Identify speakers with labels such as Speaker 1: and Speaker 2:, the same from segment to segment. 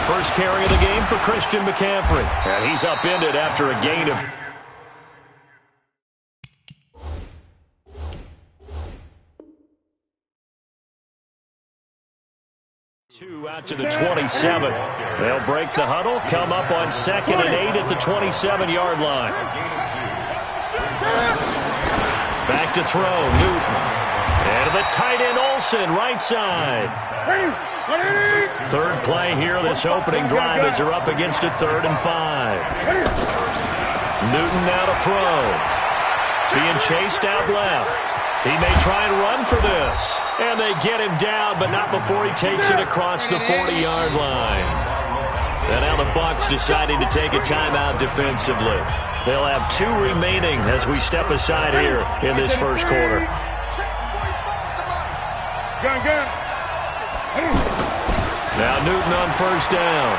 Speaker 1: First carry of the game for Christian McCaffrey. And he's upended after a gain of 2 out to the 27. They'll break the huddle, come up on 2nd and 8 at the 27-yard line. Back to throw, Newton. And to the tight end, Olsen, right side. Third play here, this opening drive as they're up against a 3rd and 5. Newton now to throw. Being chased out left. He may try and run for this. And they get him down, but not before he takes it across the 40-yard line. And now the Bucs deciding to take a timeout defensively. They'll have 2 remaining as we step aside here in this first quarter. Now Newton on first down.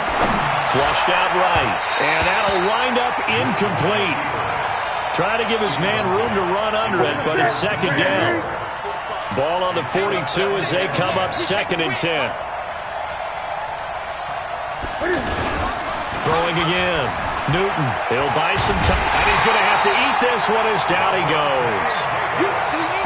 Speaker 1: Flushed out right. And that'll wind up incomplete. Try to give his man room to run under it, but it's 2nd down. Ball on the 42 as they come up 2nd and 10. Throwing again. Newton, he'll buy some time. And he's going to have to eat this one as down he goes.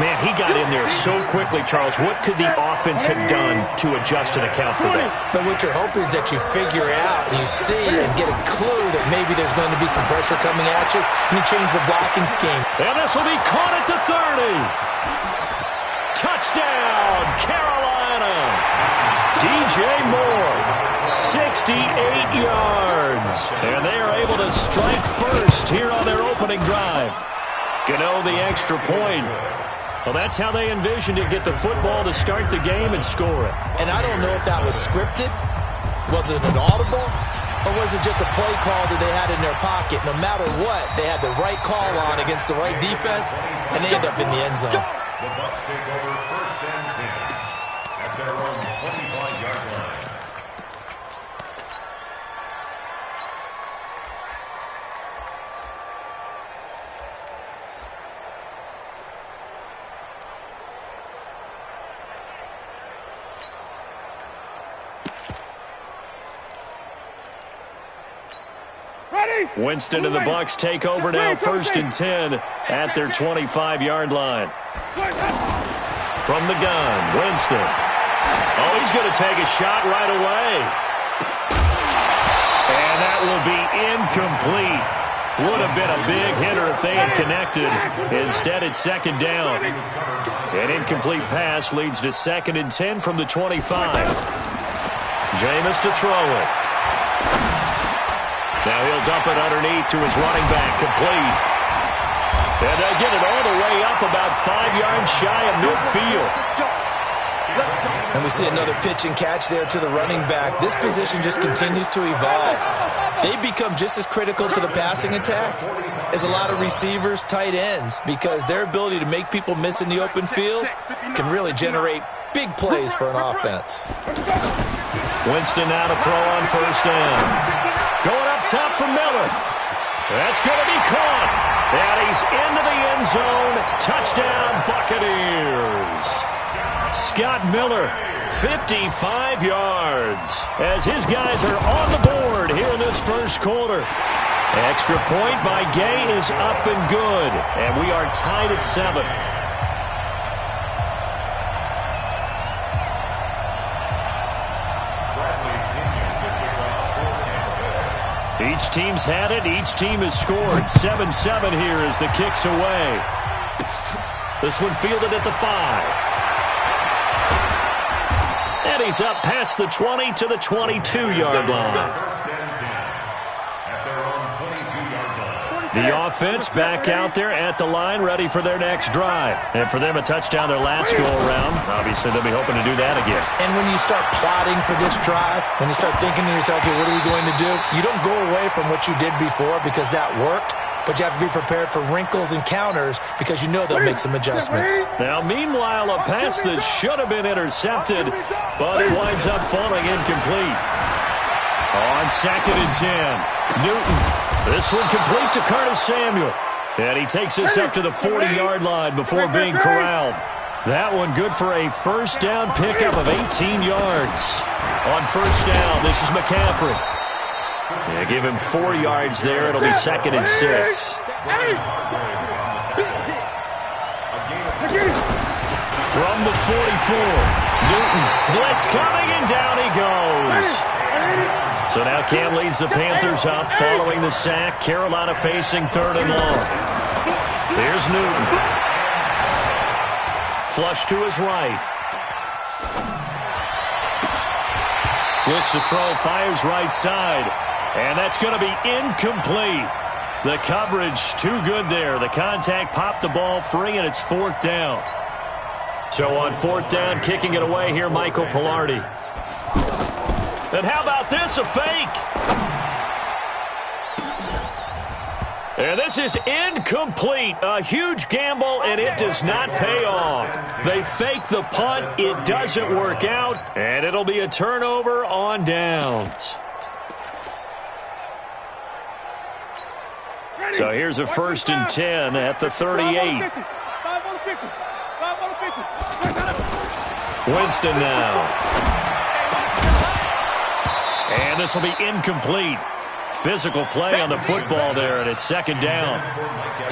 Speaker 1: Man, he got in there so quickly, Charles. What could the offense have done to adjust and account for that?
Speaker 2: But what you're hoping is that you figure out, you see, and get a clue that maybe there's going to be some pressure coming at you, and you change the blocking scheme.
Speaker 1: And this will be caught at the 30. Touchdown, Carolina. DJ Moore, 68 yards. And they are able to strike first here on their opening drive. Gano the extra point. Well, that's how they envisioned it, get the football to start the game and score it.
Speaker 2: And I don't know if that was scripted. Was it an audible? Or was it just a play call that they had in their pocket? No matter what, they had the right call on against the right defense, and they end up in the end zone.
Speaker 3: The Bucs take over 1st and 10 at their own 25-yard line.
Speaker 1: Winston and the Bucs take over now, 1st and 10 at their 25-yard line. From the gun, Winston. Oh, he's going to take a shot right away. And that will be incomplete. Would have been a big hitter if they had connected. Instead, it's 2nd down. An incomplete pass leads to 2nd and 10 from the 25. Jameis to throw it. Now he'll dump it underneath to his running back, complete. And they get it all the way up about 5 yards shy of midfield.
Speaker 2: And we see another pitch and catch there to the running back. This position just continues to evolve. They become just as critical to the passing attack as a lot of receivers, tight ends, because their ability to make people miss in the open field can really generate big plays for an offense.
Speaker 1: Winston now to throw on first down. Going up top for Miller. That's going to be caught. And he's into the end zone. Touchdown, Buccaneers. Scott Miller, 55 yards. As his guys are on the board here in this first quarter. Extra point by Gay is up and good. And we are tied at 7. Each team's had it. Each team has scored. 7-7 here as the kick's away. This one fielded at the 5. And he's up past the 20 to the 22-yard line. The offense back out there at the line, ready for their next drive. And for them, a touchdown their last go-around. Obviously, they'll be hoping to do that again.
Speaker 2: And when you start plotting for this drive, when you start thinking to yourself, okay, what are we going to do? You don't go away from what you did before because that worked, but you have to be prepared for wrinkles and counters because you know they'll make some adjustments.
Speaker 1: Now, meanwhile, a pass that should have been intercepted, but it winds up falling incomplete. On 2nd and 10, Newton. This one complete to Curtis Samuel. And he takes us up to the 40-yard line before being corralled. That one good for a first down pickup of 18 yards. On first down, this is McCaffrey. Yeah, give him 4 yards there. It'll be 2nd and 6. From the 44, Newton, blitz coming, and down he goes. So now Cam leads the Panthers up following the sack. Carolina facing 3rd and long. Here's Newton. Flush to his right. Looks to throw, fires right side. And that's going to be incomplete. The coverage too good there. The contact popped the ball free, and it's 4th down. So on 4th down, kicking it away here, Michael Pilardi. And how about this, a fake? And this is incomplete. A huge gamble, and it does not pay off. They fake the punt. It doesn't work out, and it'll be a turnover on downs. So here's a 1st and 10 at the 38. Winston now. And this will be incomplete. Physical play on the football there, and it's 2nd down.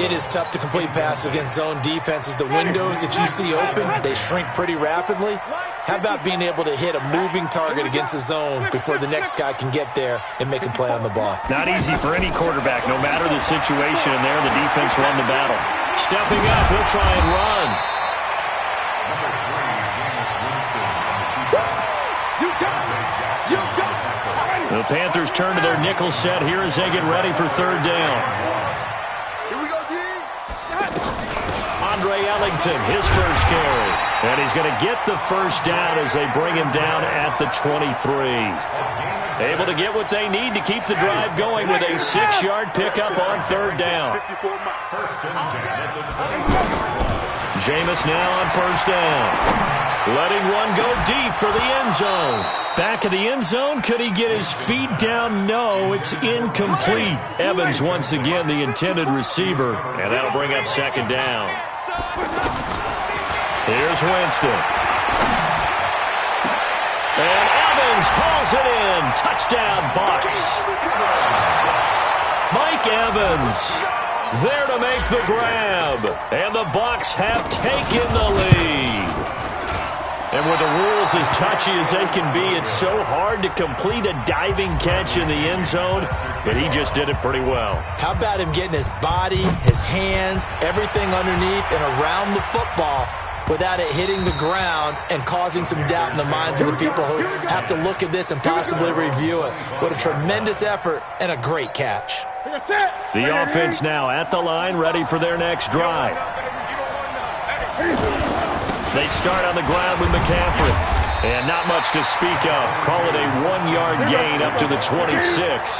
Speaker 2: It is tough to complete passes against zone defenses. The windows that you see open, they shrink pretty rapidly. How about being able to hit a moving target against a zone before the next guy can get there and make a play on the ball?
Speaker 1: Not easy for any quarterback, no matter the situation. And there, the defense won the battle. Stepping up, he'll try and run. The Panthers turn to their nickel set here as they get ready for 3rd down. Andre Ellington, his first carry. And he's going to get the 1st down as they bring him down at the 23. Able to get what they need to keep the drive going with a 6-yard pickup on 3rd down. Jameis now on 1st down. Letting one go deep for the end zone. Back of the end zone. Could he get his feet down? No, it's incomplete. Evans once again the intended receiver. And that'll bring up 2nd down. Here's Winston. And Evans hauls it in. Touchdown, Bucs. Mike Evans there to make the grab. And the Bucs have taken the lead. And with the rules as touchy as they can be, it's so hard to complete a diving catch in the end zone, but he just did it pretty well.
Speaker 2: How about him getting his body, his hands, everything underneath and around the football without it hitting the ground and causing some doubt in the minds of the people who have to look at this and possibly review it. What a tremendous effort and a great catch.
Speaker 1: The offense now at the line, ready for their next drive. They start on the ground with McCaffrey. And not much to speak of. Call it a 1-yard gain up to the 26.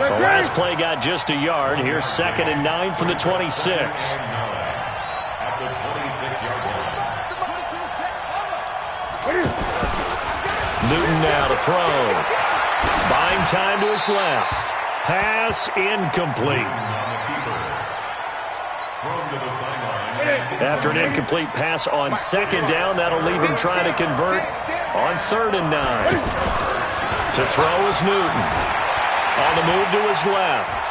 Speaker 1: The last play got just a yard. Here's 2nd and 9 from the 26. Newton now to throw. Buying time to his left. Pass incomplete. After an incomplete pass on 2nd down, that'll leave him trying to convert on 3rd and 9. To throw is Newton. On the move to his left.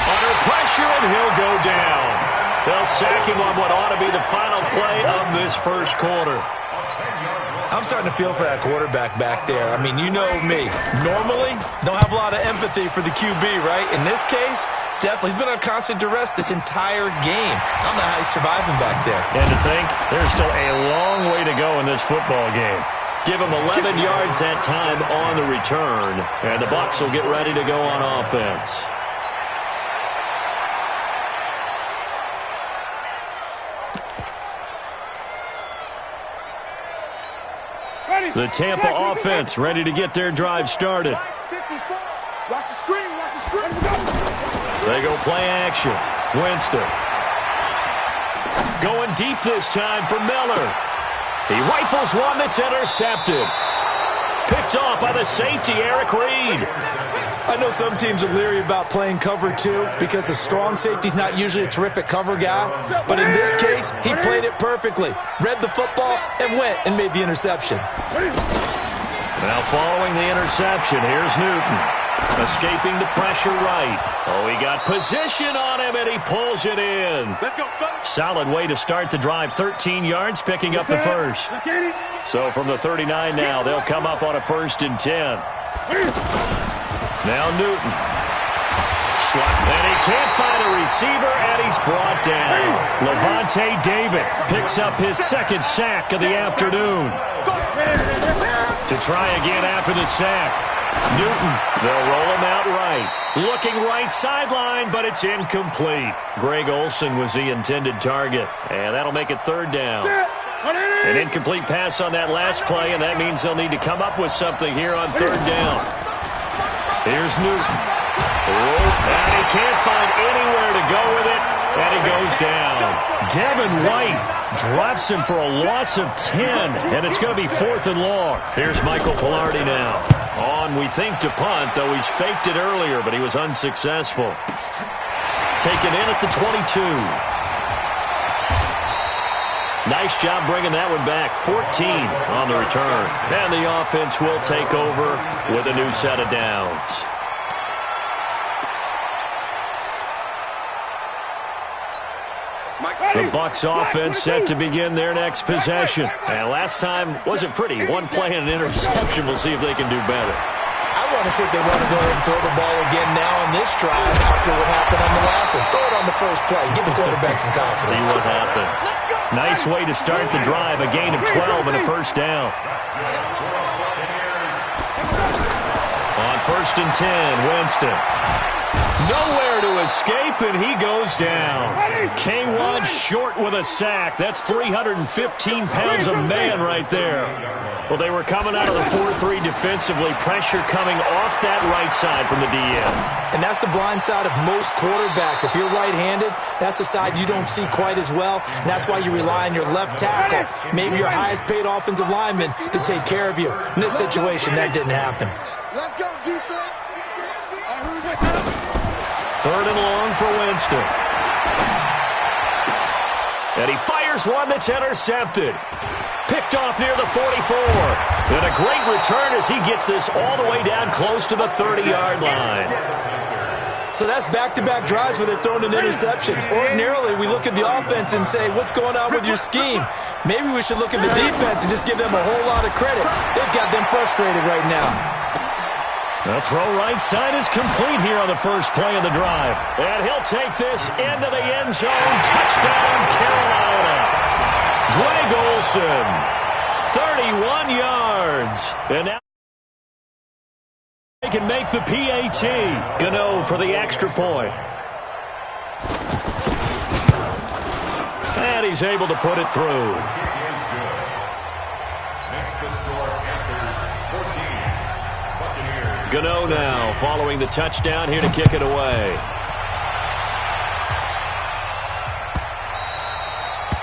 Speaker 1: Under pressure, and he'll go down. They'll sack him on what ought to be the final play of this first quarter.
Speaker 2: I'm starting to feel for that quarterback back there. I mean, you know me. Normally, don't have a lot of empathy for the QB, right? In this case, definitely. He's been on constant duress this entire game. I don't know how he's surviving back there.
Speaker 1: And to think, there's still a long way to go in this football game. Give him 11 yards that time on the return, and the Bucs will get ready to go on offense. The Tampa offense ready to get their drive started.
Speaker 4: Watch the screen, watch the screen.
Speaker 1: They go play action. Winston. Going deep this time for Miller. He rifles one that's intercepted. Picked off by the safety, Eric Reed.
Speaker 2: I know some teams are leery about playing cover 2 because the strong safety's not usually a terrific cover guy. But in this case, he played it perfectly. Read the football and went and made the interception.
Speaker 1: Now following the interception, here's Newton. Escaping the pressure right. Oh, he got position on him, and he pulls it in.
Speaker 4: Let's go, fellas.
Speaker 1: Solid way to start the drive. 13 yards, picking up the first. So from the 39 now, they'll come up on a 1st and 10. Now Newton. And he can't find a receiver, and he's brought down. Levante David picks up his 2nd sack of the afternoon. To try again after the sack. Newton, they'll roll him out right. Looking right sideline, but it's incomplete. Greg Olsen was the intended target, and that'll make it 3rd down. An incomplete pass on that last play, and that means they'll need to come up with something here on 3rd down. Here's Newton. And he can't find anywhere to go with it, and he goes down. Devin White drops him for a loss of 10, and it's going to be 4th and long. Here's Michael Pilardi now. On, we think, to punt, though he's faked it earlier, but he was unsuccessful. Taken in at the 22. Nice job bringing that one back. 14 on the return. And the offense will take over with a new set of downs. The Bucs offense set to begin their next possession. And last time wasn't pretty. One play and an interception. We'll see if they can do better.
Speaker 2: I want to see if they want to go ahead and throw the ball again now on this drive after what happened on the last one. Throw it on the first play. Give the quarterback some confidence.
Speaker 1: See what happens. Nice way to start the drive. A gain of 12 and a 1st down. On 1st and 10, Winston. Nowhere to escape, and he goes down. K1 short with a sack. That's 315 pounds of man right there. Well, they were coming out of the 4-3 defensively. Pressure coming off that right side from the DN.
Speaker 2: And that's the blind side of most quarterbacks. If you're right-handed, that's the side you don't see quite as well. And that's why you rely on your left tackle, maybe your highest-paid offensive lineman, to take care of you. In this situation, that didn't happen.
Speaker 4: Let's go, defense.
Speaker 1: 3rd and long for Winston. And he fires one that's intercepted. Picked off near the 44. And a great return as he gets this all the way down close to the 30-yard line.
Speaker 2: So that's back-to-back drives where they're throwing an interception. Ordinarily, we look at the offense and say, what's going on with your scheme? Maybe we should look at the defense and just give them a whole lot of credit. They've got them frustrated right now.
Speaker 1: The throw right side is complete here on the first play of the drive. And he'll take this into the end zone. Touchdown, Carolina. Greg Olsen, 31 yards. And now they can make the PAT. Gano for the extra point. And he's able to put it through. Gano now following the touchdown here to kick it away.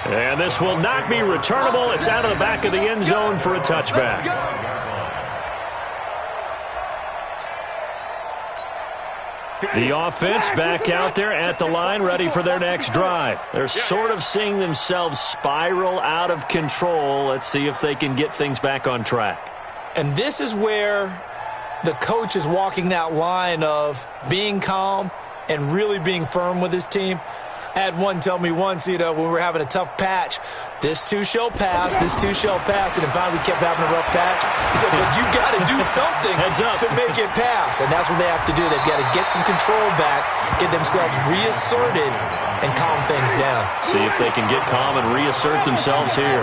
Speaker 1: And this will not be returnable. It's out of the back of the end zone for a touchback. The offense back out there at the line, ready for their next drive. They're sort of seeing themselves spiral out of control. Let's see if they can get things back on track.
Speaker 2: And this is where the coach is walking that line of being calm and really being firm with his team. I had one tell me once, when we were having a tough patch, this too shall pass, this too shall pass, and then finally we kept having a rough patch. He said, but you got to do something to make it pass, and that's what they have to do. They've got to get some control back, get themselves reasserted, and calm things down.
Speaker 1: See if they can get calm and reassert themselves here.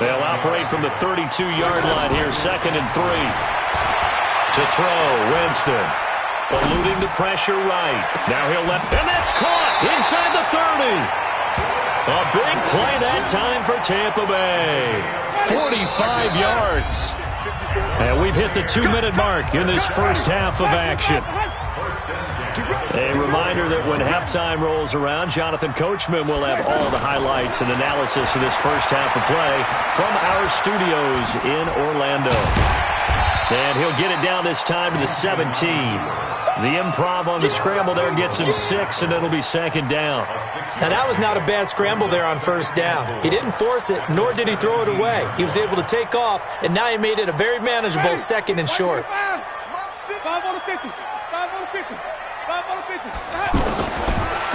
Speaker 1: They'll operate from the 32-yard line here, 2nd and 3. To throw, Winston. Eluding the pressure right. Now he'll let, and that's caught inside the 30. A big play that time for Tampa Bay. 45 yards. And we've hit the 2-minute mark in this first half of action. A reminder that when halftime rolls around, Jonathan Coachman will have all the highlights and analysis of this first half of play from our studios in Orlando. And he'll get it down this time to the 17. The improv on the scramble there gets him 6, and it'll be second down.
Speaker 2: Now, that was not a bad scramble there on first down. He didn't force it, nor did he throw it away. He was able to take off, and now he made it a very manageable second and short.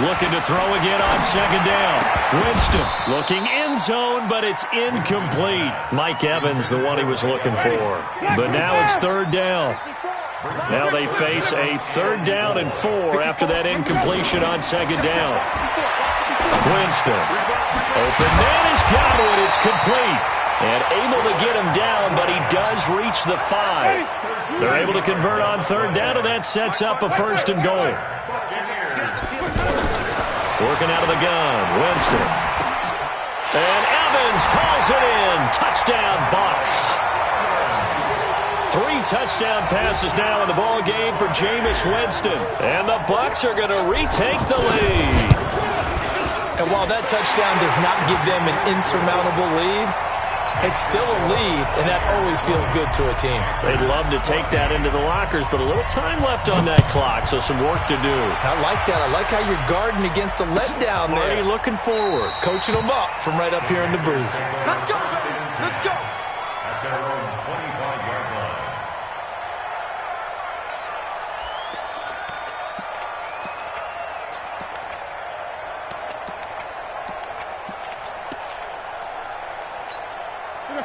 Speaker 1: Looking to throw again on second down. Winston looking end zone, but it's incomplete. Mike Evans, the one he was looking for. But now it's third down. Now they face a third down and 4 after that incompletion on second down. Winston. Open man is Godwin. It's complete. And able to get him down, but he does reach the 5. They're able to convert on third down, and that sets up a first and goal. Working out of the gun, Winston. And Evans calls it in. Touchdown, Bucks. 3 touchdown passes now in the ball game for Jameis Winston. And the Bucks are going to retake the lead.
Speaker 2: And while that touchdown does not give them an insurmountable lead, it's still a lead, and that always feels good to a team.
Speaker 1: They'd love to take that into the lockers, but a little time left on that clock, so some work to do.
Speaker 2: I like that. I like how you're guarding against a letdown there.
Speaker 1: Marty looking forward.
Speaker 2: Coaching them up from right up here in the booth.
Speaker 4: Let's go, baby. Let's go.
Speaker 3: At their own 25-yard line.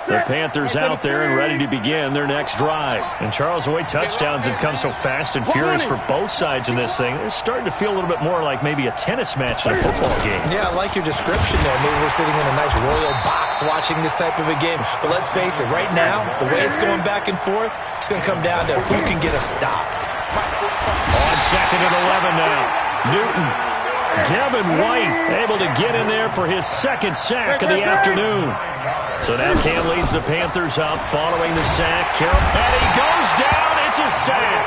Speaker 1: The Panthers out there and ready to begin their next drive. And Charles, the way touchdowns have come so fast and furious for both sides in this thing, it's starting to feel a little bit more like maybe a tennis match in a football game.
Speaker 2: Yeah, I like your description there. Maybe we're sitting in a nice royal box watching this type of a game. But let's face it, right now, the way it's going back and forth, it's going to come down to who can get a stop.
Speaker 1: On second and 11 now. Newton. Devin White able to get in there for his second sack of the afternoon. So now Cam leads the Panthers up following the sack. And he goes down. It's a sack.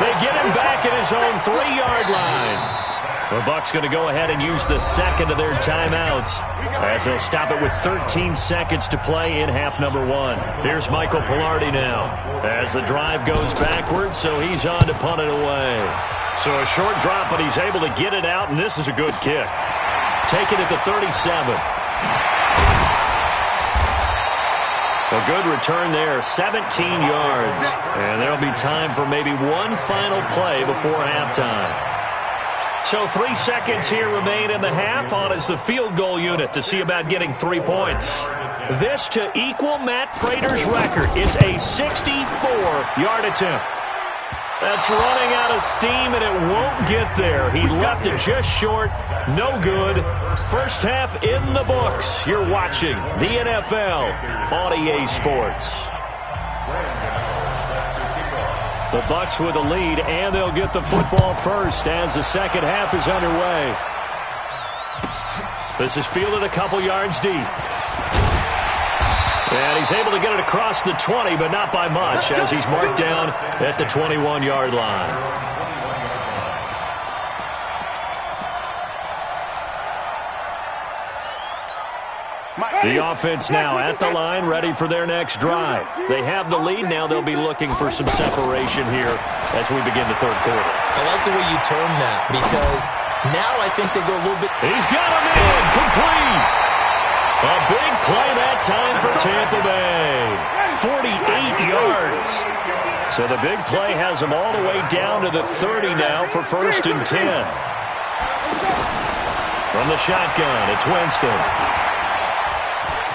Speaker 1: They get him back at his own 3-yard line. The Bucs going to go ahead and use the second of their timeouts as they'll stop it with 13 seconds to play in half number 1. Here's Michael Pilardi now as the drive goes backwards, so he's on to punt it away. So a short drop, but he's able to get it out, and this is a good kick. Take it at the 37. A good return there, 17 yards. And there'll be time for maybe one final play before halftime. So 3 seconds here remain in the half. On is the field goal unit to see about getting 3 points. This to equal Matt Prater's record. It's a 64-yard attempt. That's running out of steam, and it won't get there. He left it just short. No good. First half in the books. You're watching the NFL on EA Sports. The Bucs with a lead, and they'll get the football first as the second half is underway. This is fielded a couple yards deep. And he's able to get it across the 20, but not by much, as he's marked down at the 21-yard line. The offense now at the line, ready for their next drive. They have the lead now. They'll be looking for some separation here as we begin the third quarter.
Speaker 2: I like the way you term that, because now I think they go a little bit.
Speaker 1: He's got him in, complete. A big play that time for Tampa Bay. 48 yards. So the big play has them all the way down to the 30 now for first and 10. From the shotgun, it's Winston.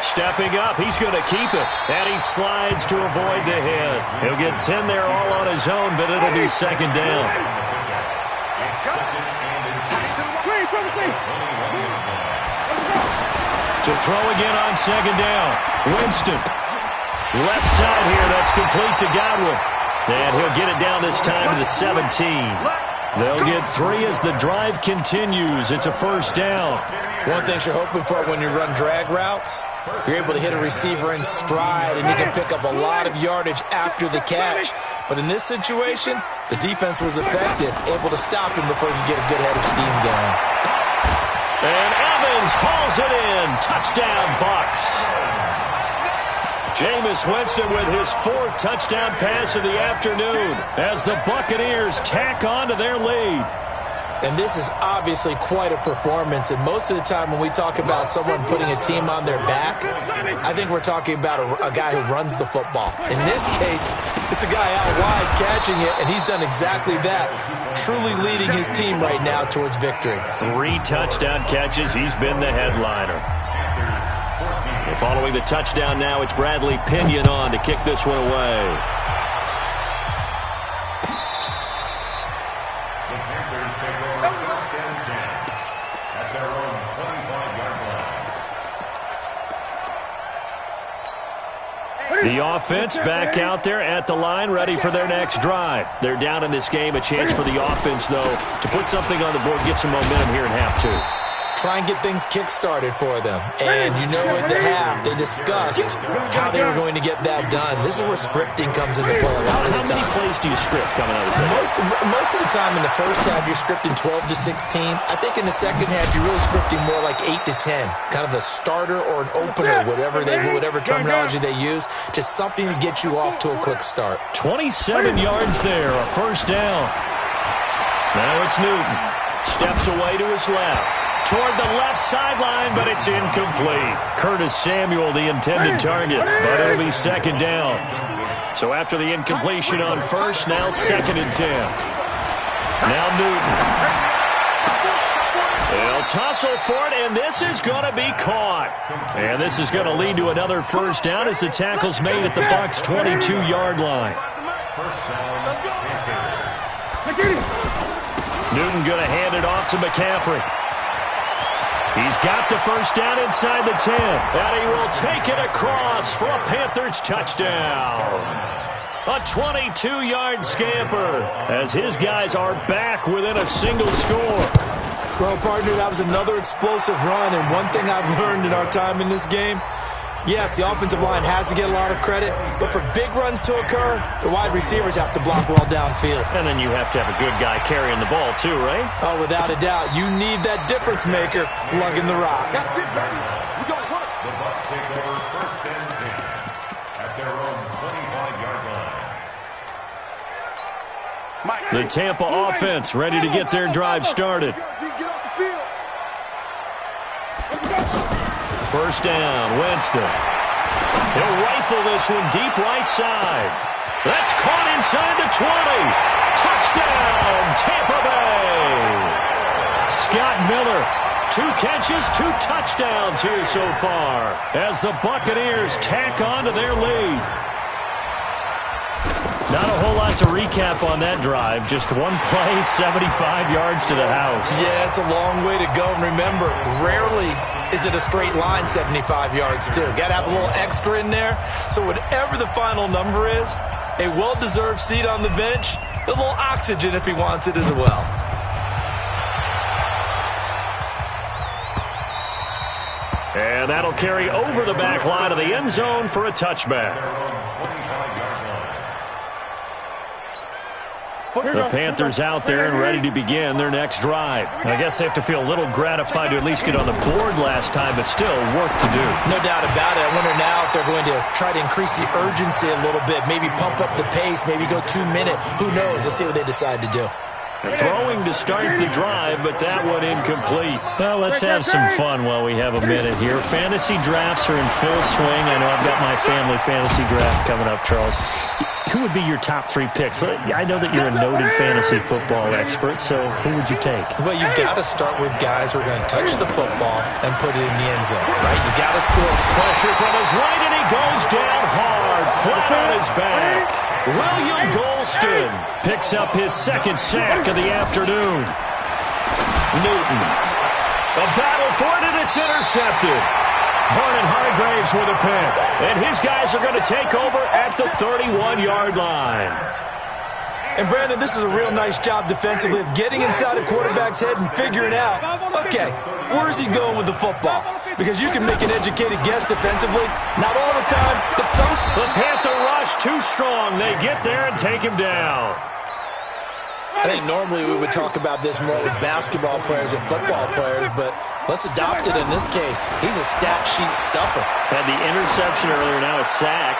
Speaker 1: Stepping up, he's going to keep it. And he slides to avoid the hit. He'll get 10 there all on his own, but it'll be second down. To throw again on second down. Winston. Left side here, that's complete to Godwin. And he'll get it down this time to the 17. They'll get 3 as the drive continues. It's a first down.
Speaker 2: One thing you're hoping for when you run drag routes, you're able to hit a receiver in stride, and you can pick up a lot of yardage after the catch. But in this situation, the defense was effective, able to stop him before you get a good head of steam going.
Speaker 1: And Evans hauls it in. Touchdown, Bucs. Jameis Winston with his fourth touchdown pass of the afternoon as the Buccaneers tack on to their lead.
Speaker 2: And this is obviously quite a performance. And most of the time when we talk about someone putting a team on their back, I think we're talking about a guy who runs the football. In this case, it's a guy out wide catching it, and he's done exactly that, truly leading his team right now towards victory.
Speaker 1: 3 touchdown catches. He's been the headliner. And following the touchdown now, it's Bradley Pinion on to kick this one away. The offense back out there at the line, ready for their next drive. They're down in this game. A chance for the offense, though, to put something on the board, get some momentum here in half 2.
Speaker 2: Try and get things kick-started for them. And you know at the half, they discussed how they were going to get that done. This is where scripting comes into play a lot of the time.
Speaker 1: How many plays do you script coming out of the second?
Speaker 2: Most of the time in the first half, you're scripting 12 to 16. I think in the second half, you're really scripting more like 8 to 10. Kind of a starter or an opener, whatever terminology they use. Just something to get you off to a quick start.
Speaker 1: 27 yards there, a first down. Now it's Newton. Steps away to his left. Toward the left sideline, but it's incomplete. Curtis Samuel, the intended target, but it'll be second down. So after the incompletion on first, now 2nd and 10. Now Newton. They'll tussle for it, and this is going to be caught. And this is going to lead to another first down as the tackle's made at the Bucs' 22-yard line. Newton going to hand it off to McCaffrey. He's got the first down inside the 10. And he will take it across for a Panthers touchdown. A 22-yard scamper as his guys are back within a single score.
Speaker 2: Well, partner, that was another explosive run. And one thing I've learned in our time in this game, yes, the offensive line has to get a lot of credit, but for big runs to occur, the wide receivers have to block well downfield.
Speaker 1: And then you have to have a good guy carrying the ball too, right?
Speaker 2: Oh, without a doubt. You need that difference maker lugging the rock.
Speaker 3: The Bucs take over 1st and 10 at their own 25-yard line.
Speaker 1: The Tampa offense ready to get their drive started. First down, Winston. He'll rifle this one deep right side. That's caught inside the 20. Touchdown, Tampa Bay. Scott Miller, 2 catches, 2 touchdowns here so far as the Buccaneers tack on to their lead. Not a whole lot to recap on that drive. Just one play, 75 yards to the house.
Speaker 2: Yeah, it's a long way to go. And remember, rarely is it a straight line 75 yards, too. Got to have a little extra in there. So whatever the final number is, a well-deserved seat on the bench, a little oxygen if he wants it as well.
Speaker 1: And that'll carry over the back line of the end zone for a touchback. The Panthers out there and ready to begin their next drive. I guess they have to feel a little gratified to at least get on the board last time, but still work to do.
Speaker 2: No doubt about it. I wonder now if they're going to try to increase the urgency a little bit, maybe pump up the pace, maybe go 2-minute. Who knows? Let's see what they decide to do.
Speaker 1: They're throwing to start the drive, but that one incomplete. Well, let's have some fun while we have a minute here. Fantasy drafts are in full swing. I know I've got my family fantasy draft coming up, Charles. Who would be your top 3 picks? I know that you're a noted fantasy football expert, so who would you take?
Speaker 2: Well, you've got to start with guys who are going to touch the football and put it in the end zone, right? You got to score.
Speaker 1: Pressure from his right, and he goes down hard, flat on his back. William Golston picks up his 2nd sack of the afternoon. Newton. A battle for it, and it's intercepted. Vernon Hargreaves with a pick. And his guys are going to take over at the 31-yard line.
Speaker 2: And, Brandon, this is a real nice job defensively of getting inside a quarterback's head and figuring out, okay, where's he going with the football? Because you can make an educated guess defensively. Not all the time, but some.
Speaker 1: The Panther rush too strong. They get there and take him down.
Speaker 2: I think normally we would talk about this more with basketball players and football players, but let's adopt it in this case. He's a stat sheet stuffer.
Speaker 1: Had the interception earlier, now a sack.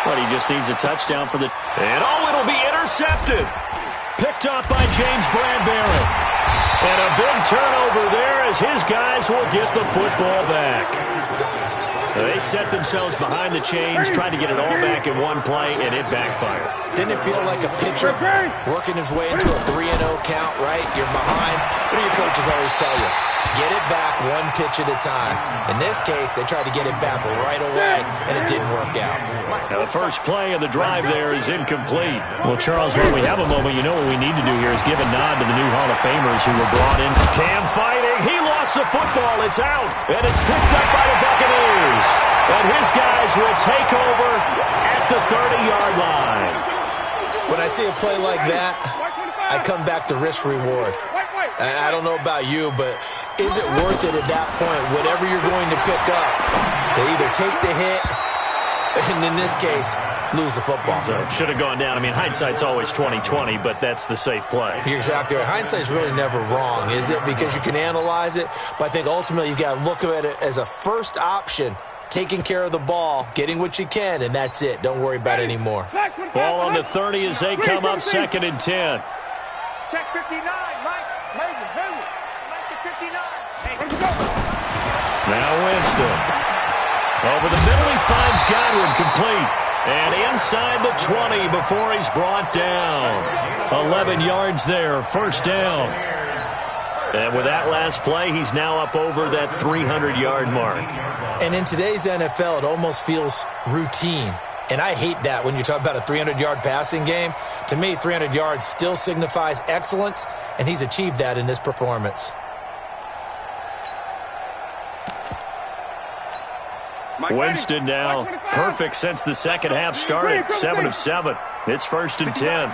Speaker 1: But he just needs a touchdown for the... And it'll be intercepted. Picked off by James Bradbury. And a big turnover there as his guys will get the football back. They set themselves behind the chains, tried to get it all back in one play, and it backfired.
Speaker 2: Didn't it feel like a pitcher working his way into a 3-0 count, right? You're behind. What do your coaches always tell you? Get it back one pitch at a time. In this case, they tried to get it back right away, and it didn't work out.
Speaker 1: Now, the first play of the drive there is incomplete. Well, Charles, when we have a moment, you know what we need to do here is give a nod to the new Hall of Famers who were brought in. Cam fighting. He lost the football. It's out, and it's picked up by the Buccaneers. And his guys will take over at the 30-yard line.
Speaker 2: When I see a play like that, I come back to risk-reward. I don't know about you, but is it worth it at that point, whatever you're going to pick up, to either take the hit, and in this case, lose the football?
Speaker 1: So it should have gone down. I mean, hindsight's always 20/20, but that's the safe play.
Speaker 2: You're exactly right. Hindsight's really never wrong, is it? Because you can analyze it, but I think ultimately you got to look at it as a first option, taking care of the ball, getting what you can, and that's it. Don't worry about it anymore.
Speaker 1: Ball on the 30 as they come up 2nd and 10.
Speaker 4: Check 59, Mike. Mike to 59. Hey, let's go.
Speaker 1: Now Winston. Over the middle, he finds Godwin complete. And inside the 20 before he's brought down. 11 yards there, first down. And with that last play, he's now up over that 300-yard mark.
Speaker 2: And in today's NFL, it almost feels routine. And I hate that when you talk about a 300-yard passing game. To me, 300 yards still signifies excellence, and he's achieved that in this performance.
Speaker 1: Winston now perfect since the second half started. 7 of 7. It's 1st and 10.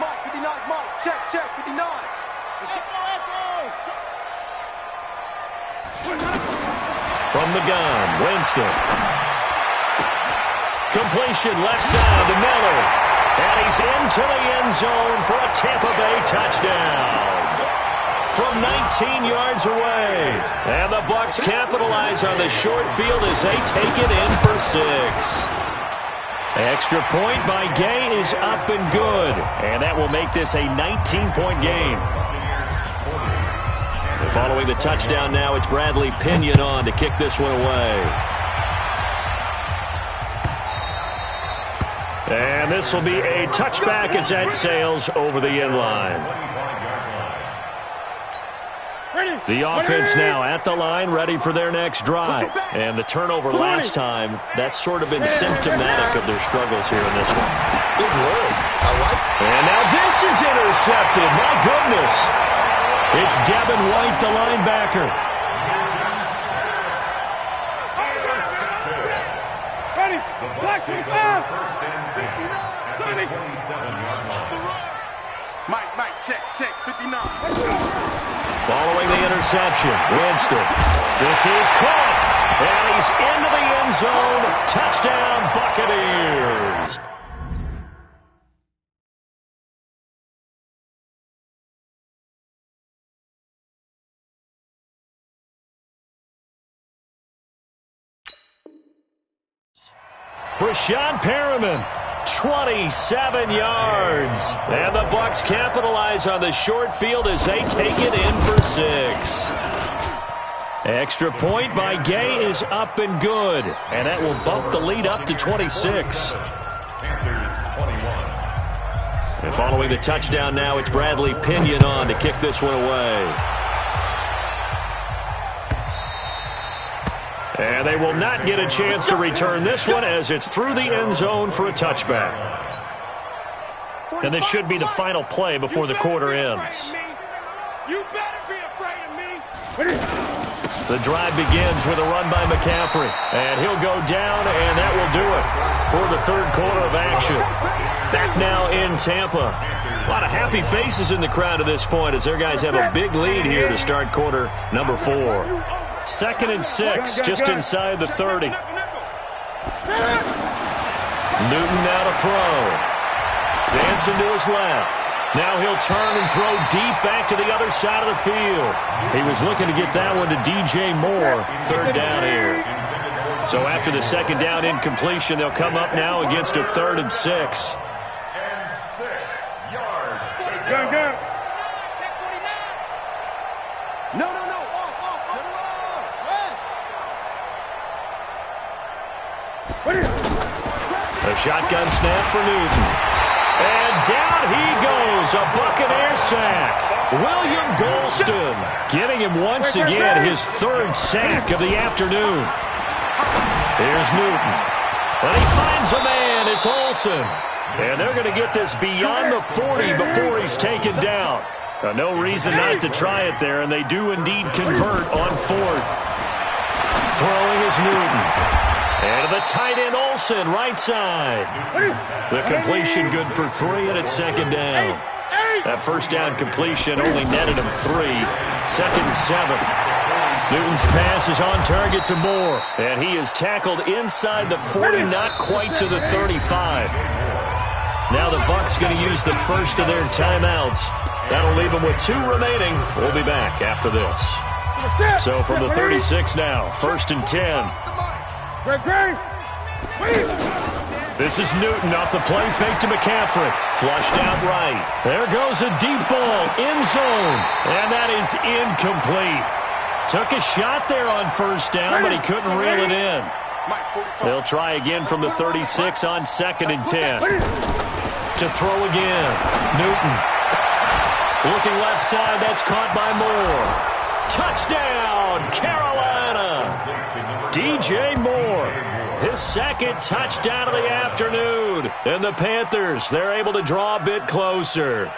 Speaker 4: Check, 59.
Speaker 1: From the gun, Winston. Completion left side to Miller. And he's into the end zone for a Tampa Bay touchdown. From 19 yards away. And the Bucs capitalize on the short field as they take it in for 6. Extra point by Gay is up and good. And that will make this a 19-point game. And following the touchdown now, it's Bradley Pinion on to kick this one away. And this will be a touchback as that sails over the end line. The offense now at the line, ready for their next drive. And the turnover last time, that's sort of been symptomatic of their struggles here in this one.
Speaker 2: Good word. I like it.
Speaker 1: And now this is intercepted. My goodness. It's Devin White, the linebacker.
Speaker 4: Ready. Black 25. Mike, check, 59.
Speaker 1: Following the interception, Winston. This is caught. And he's into the end zone. Touchdown, Buccaneers. Brashad Perriman, 27 yards. And the Bucs capitalize on the short field as they take it in for 6. Extra point by Gay is up and good. And that will bump the lead up to 26. And following the touchdown now, it's Bradley Pinion on to kick this one away. And they will not get a chance to return this one as it's through the end zone for a touchback. And this should be the final play before the quarter ends.
Speaker 4: You better be afraid of me.
Speaker 1: The drive begins with a run by McCaffrey. And he'll go down, and that will do it for the third quarter of action. Back now in Tampa. A lot of happy faces in the crowd at this point as their guys have a big lead here to start quarter number 4. 2nd and 6, just inside the 30. Newton now to throw. Dancing to his left. Now he'll turn and throw deep back to the other side of the field. He was looking to get that one to DJ Moore. Third down here. So after the second down incompletion, they'll come up now against a 3rd and 6.
Speaker 3: And 6 yards.
Speaker 4: Gun. No.
Speaker 1: A shotgun snap for Newton. And down he goes. A Buccaneer sack. William Golston getting him once again his 3rd sack of the afternoon. Here's Newton. But he finds a man. It's Olsen. And they're going to get this beyond the 40 before he's taken down. No reason not to try it there, and they do indeed convert on 4th. Throwing is Newton. And the tight end Olsen, right side. The completion good for 3, and it's 2nd down. That first down completion only netted him 3. 2nd and 7. Newton's pass is on target to Moore. And he is tackled inside the 40, not quite to the 35. Now the Bucs going to use the first of their timeouts. That'll leave them with 2 remaining. We'll be back after this. So from the 36 now, 1st and 10. This is Newton off the play fake to McCaffrey. Flushed out right. There goes a deep ball, end zone. And that is incomplete. Took a shot there on 1st down, but he couldn't reel it in. They'll try again from the 36 on 2nd and 10. To throw again. Newton. Looking left side, that's caught by Moore. Touchdown, Carolina. DJ Moore. His 2nd touchdown of the afternoon. And the Panthers, they're able to draw a bit closer.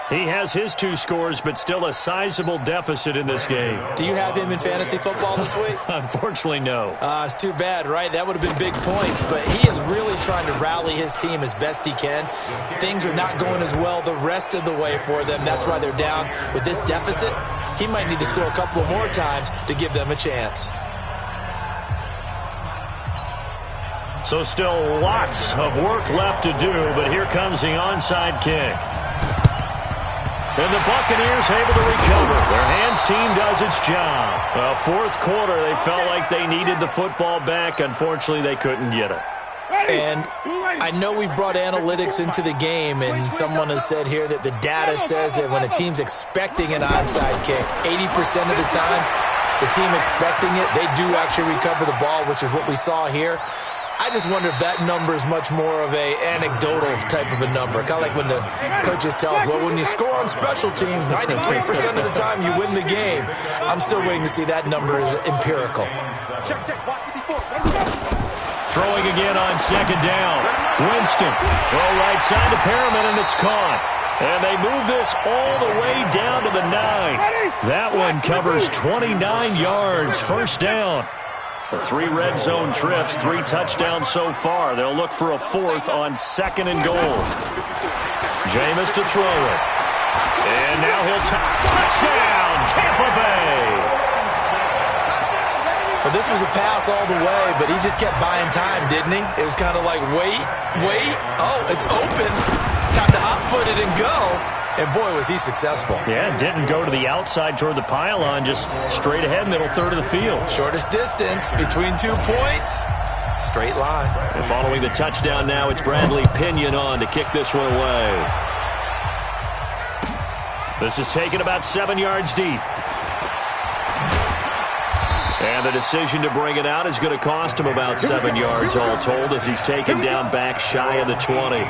Speaker 1: He has his 2 scores, but still a sizable deficit in this game.
Speaker 2: Do you have him in fantasy football this week?
Speaker 1: Unfortunately, no.
Speaker 2: It's too bad, right? That would have been big points, but he is really trying to rally his team as best he can. Things are not going as well the rest of the way for them. That's why they're down with this deficit. He might need to score a couple of more times to give them a chance.
Speaker 1: So still lots of work left to do, but here comes the onside kick. And the Buccaneers able to recover. Their hands team does its job. 4th quarter, they felt like they needed the football back. Unfortunately, they couldn't get it.
Speaker 2: And I know we brought analytics into the game, and someone has said here that the data says that when a team's expecting an onside kick, 80% of the time, the team expecting it, they do actually recover the ball, which is what we saw here. I just wonder if that number is much more of a anecdotal type of a number. Kind of like when the coaches tell us, well, when you score on special teams, 93% of the time you win the game. I'm still waiting to see that number is empirical.
Speaker 1: Throwing again on 2nd down. Winston. Throw right side to Perriman, and it's caught. And they move this all the way down to the 9. That one covers 29 yards. 1st down. The 3 red zone trips, 3 touchdowns so far. They'll look for a 4th on 2nd and goal. Jameis to throw it. And now he'll touchdown, Tampa Bay.
Speaker 2: Well, this was a pass all the way, but he just kept buying time, didn't he? It was kind of like, wait. Oh, it's open. Time to hot-foot it and go. And, boy, was he successful.
Speaker 1: Yeah, didn't go to the outside toward the pylon, just straight ahead, middle third of the field.
Speaker 2: Shortest distance between 2 points, straight line.
Speaker 1: And following the touchdown now, it's Bradley Pinion on to kick this one away. This is taken about 7 yards deep. And the decision to bring it out is going to cost him about 7 yards all told as he's taken down back shy of the 20.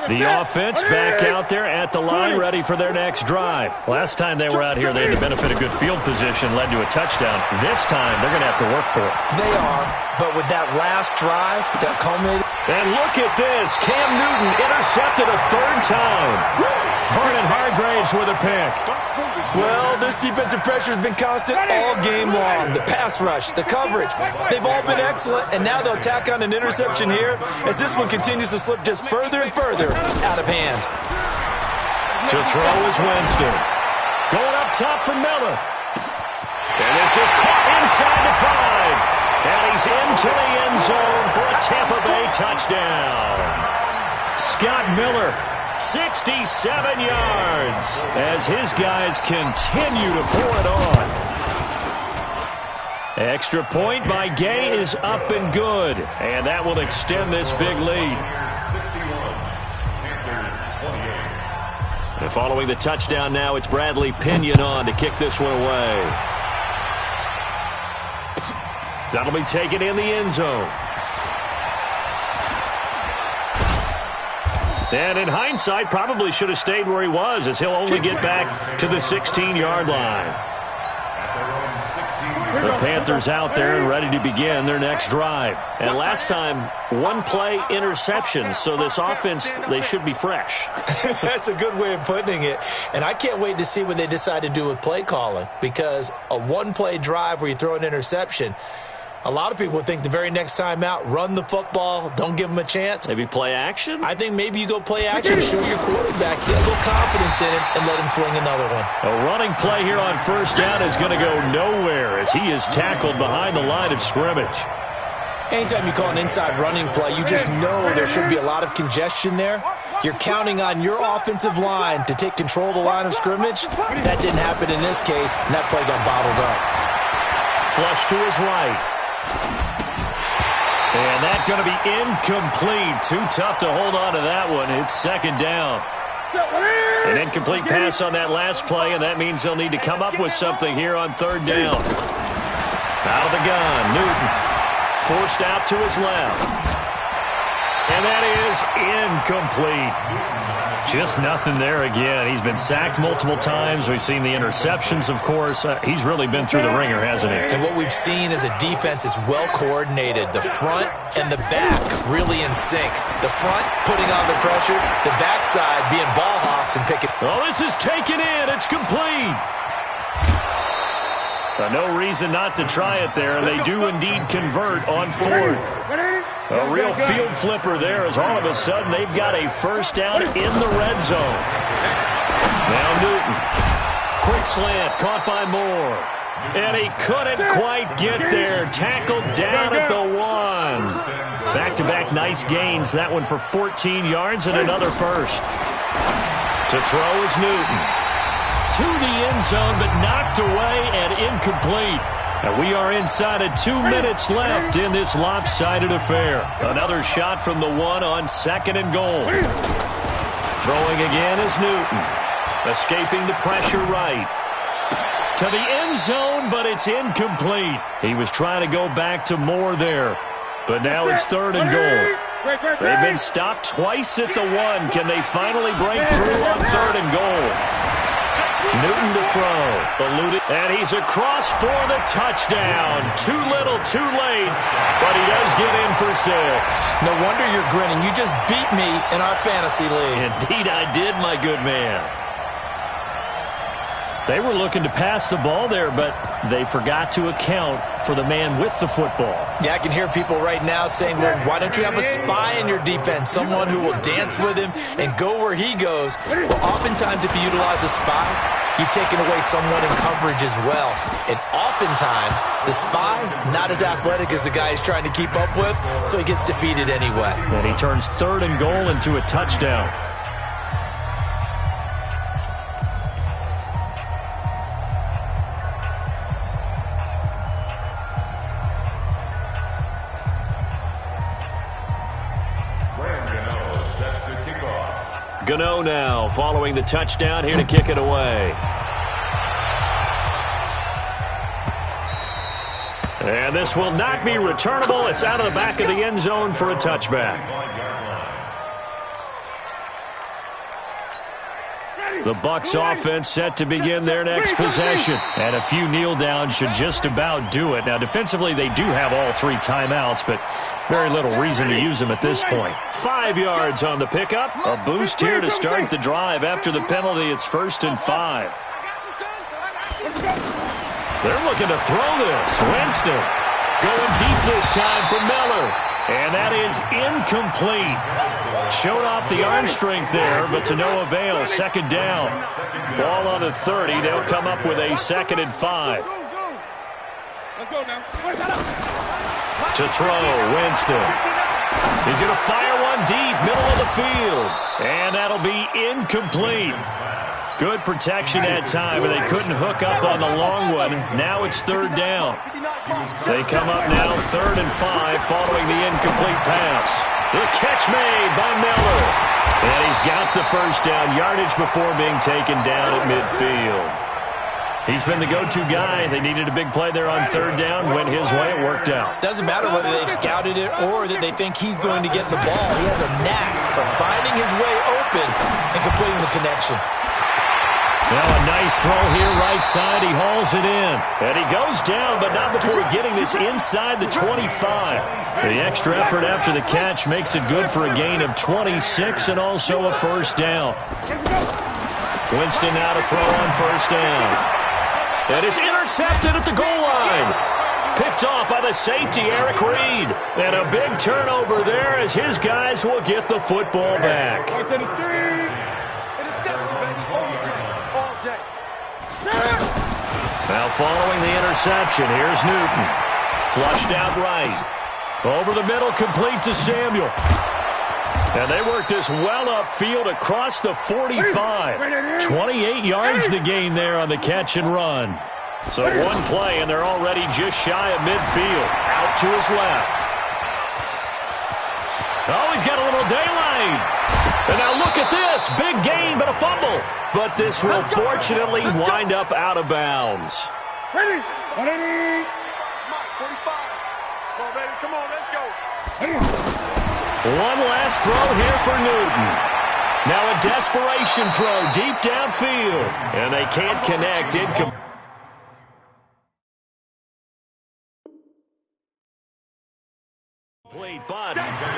Speaker 1: The offense back out there at the line, ready for their next drive. Last time they were out here, they had the benefit of good field position, led to a touchdown. This time, they're going to have to work for it.
Speaker 2: They are, but with that last drive that culminated.
Speaker 1: And look at this. Cam Newton intercepted a 3rd time. Vernon Hargreaves with a pick.
Speaker 2: Well, this defensive pressure has been constant all game long. The pass rush, the coverage, they've all been excellent, and now they'll tack on an interception here as this one continues to slip just further and further out of hand.
Speaker 1: To throw is Winston. Going up top for Miller. And this is caught inside the 5. to the end zone for a Tampa Bay touchdown. Scott Miller, 67 yards, as his guys continue to pour it on. Extra point by Gay is up and good, and that will extend this big lead. And following the touchdown now, it's Bradley Pinion on to kick this one away. That'll be taken in the end zone. And in hindsight, probably should have stayed where he was, as he'll only get back to the 16-yard line. The Panthers out there and ready to begin their next drive. And last time, one-play interception, so this offense, they should be fresh.
Speaker 2: That's a good way of putting it. And I can't wait to see what they decide to do with play calling, because a one-play drive where you throw an interception, a lot of people would think the very next time out, run the football, don't give them a chance.
Speaker 1: Maybe play action?
Speaker 2: I think maybe you go play action, show your quarterback, get a little confidence in it, and let him fling another one.
Speaker 1: A running play here on first down is going to go nowhere as he is tackled behind the line of scrimmage.
Speaker 2: Anytime you call an inside running play, you just know there should be a lot of congestion there. You're counting on your offensive line to take control of the line of scrimmage. That didn't happen in this case, and that play got bottled up.
Speaker 1: Flush to his right. And that's going to be incomplete. Too tough to hold on to that one. It's second down. An incomplete pass on that last play, and that means they'll need to come up with something here on third down. Out of the gun, Newton. Forced out to his left. And that is incomplete. Just nothing there again. He's been sacked multiple times. We've seen the interceptions, of course. He's really been through the ringer, hasn't he?
Speaker 2: And what we've seen is a defense is well coordinated. The front and the back really in sync. The front putting on the pressure, the backside being ball hawks and picking.
Speaker 1: Well, this is taken in. It's complete. No reason not to try it there, and they do indeed convert on fourth. A real field flipper there, as all of a sudden they've got a first down in the red zone. Now Newton. Quick slant, caught by Moore. And he couldn't quite get there. Tackled down at the one. Back-to-back nice gains. That one for 14 yards and another first. To throw is Newton. To the end zone, but knocked away and incomplete. And we are inside of 2 minutes left in this lopsided affair. Another shot from the one on second and goal. Throwing again is Newton. Escaping the pressure right. To the end zone, but it's incomplete. He was trying to go back to Moore there. But now it's third and goal. They've been stopped twice at the one. Can they finally break through on third and goal? Newton to throw. Eluded. And he's across for the touchdown. Too little, too late. But he does get in for 6.
Speaker 2: No wonder you're grinning. You just beat me in our fantasy league.
Speaker 1: Indeed I did, my good man. They were looking to pass the ball there, but they forgot to account for the man with the football.
Speaker 2: Yeah, I can hear people right now saying, well, why don't you have a spy in your defense, someone who will dance with him and go where he goes? Well, oftentimes if you utilize a spy, you've taken away someone in coverage as well. And oftentimes, the spy, not as athletic as the guy he's trying to keep up with, so he gets defeated anyway.
Speaker 1: And he turns third and goal into a touchdown. Gano now following the touchdown here to kick it away. And this will not be returnable. It's out of the back of the end zone for a touchback. The Bucs offense set to begin their next possession. And a few kneel downs should just about do it. Now defensively they do have all 3 timeouts, but very little reason to use them at this point. 5 yards on the pickup. A boost here to start the drive after the penalty. It's 1st and 5. They're looking to throw this. Winston going deep this time for Miller. And that is incomplete. Showed off the arm strength there, but to no avail. 2nd down. Ball on the 30. They'll come up with a 2nd and 5.
Speaker 4: Let's go now.
Speaker 1: To throw, Winston. He's going to fire one deep, middle of the field. And that'll be incomplete. Good protection that time, and they couldn't hook up on the long one. Now it's third down. They come up now 3rd and 5 following the incomplete pass. The catch made by Miller. And he's got the first down, yardage before being taken down at midfield. He's been the go-to guy. They needed a big play there on 3rd down. Went his way. It worked out.
Speaker 2: Doesn't matter whether they've scouted it or that they think he's going to get the ball. He has a knack for finding his way open and completing the connection.
Speaker 1: Now a nice throw here, right side. He hauls it in. And he goes down, but not before getting this inside the 25. The extra effort after the catch makes it good for a gain of 26 and also a first down. Winston now to throw on first down. And it's intercepted at the goal line. Picked off by the safety, Eric Reed. And a big turnover there as his guys will get the football back. Now following the interception, here's Newton. Flushed out right. Over the middle, complete to Samuel. And they work this well upfield across the 45. 28 yards the gain there on the catch and run. So one play, and they're already just shy of midfield. Out to his left. Oh, he's got a little daylight. And now look at this. Big gain, but a fumble. But this will fortunately wind up out of bounds.
Speaker 4: Ready? 45. Come on, baby. Come on, let's go.
Speaker 1: One last throw here for Newton. Now a desperation throw deep downfield. And they can't connect. But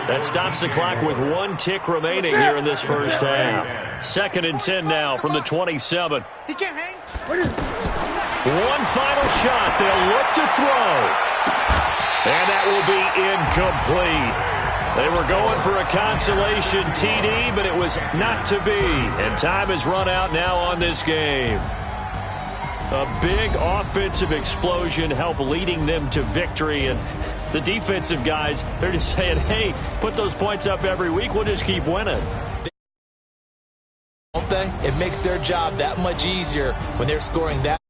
Speaker 1: that stops the clock with 1 tick remaining here in this first half. 2nd and 10 now from the 27.
Speaker 4: He can't hang.
Speaker 1: One final shot. They'll look to throw. And that will be incomplete. They were going for a consolation TD, but it was not to be. And time has run out now on this game. A big offensive explosion helped leading them to victory. And the defensive guys, they're just saying, hey, put those points up every week. We'll just keep winning.
Speaker 2: Don't they? It makes their job that much easier when they're scoring that.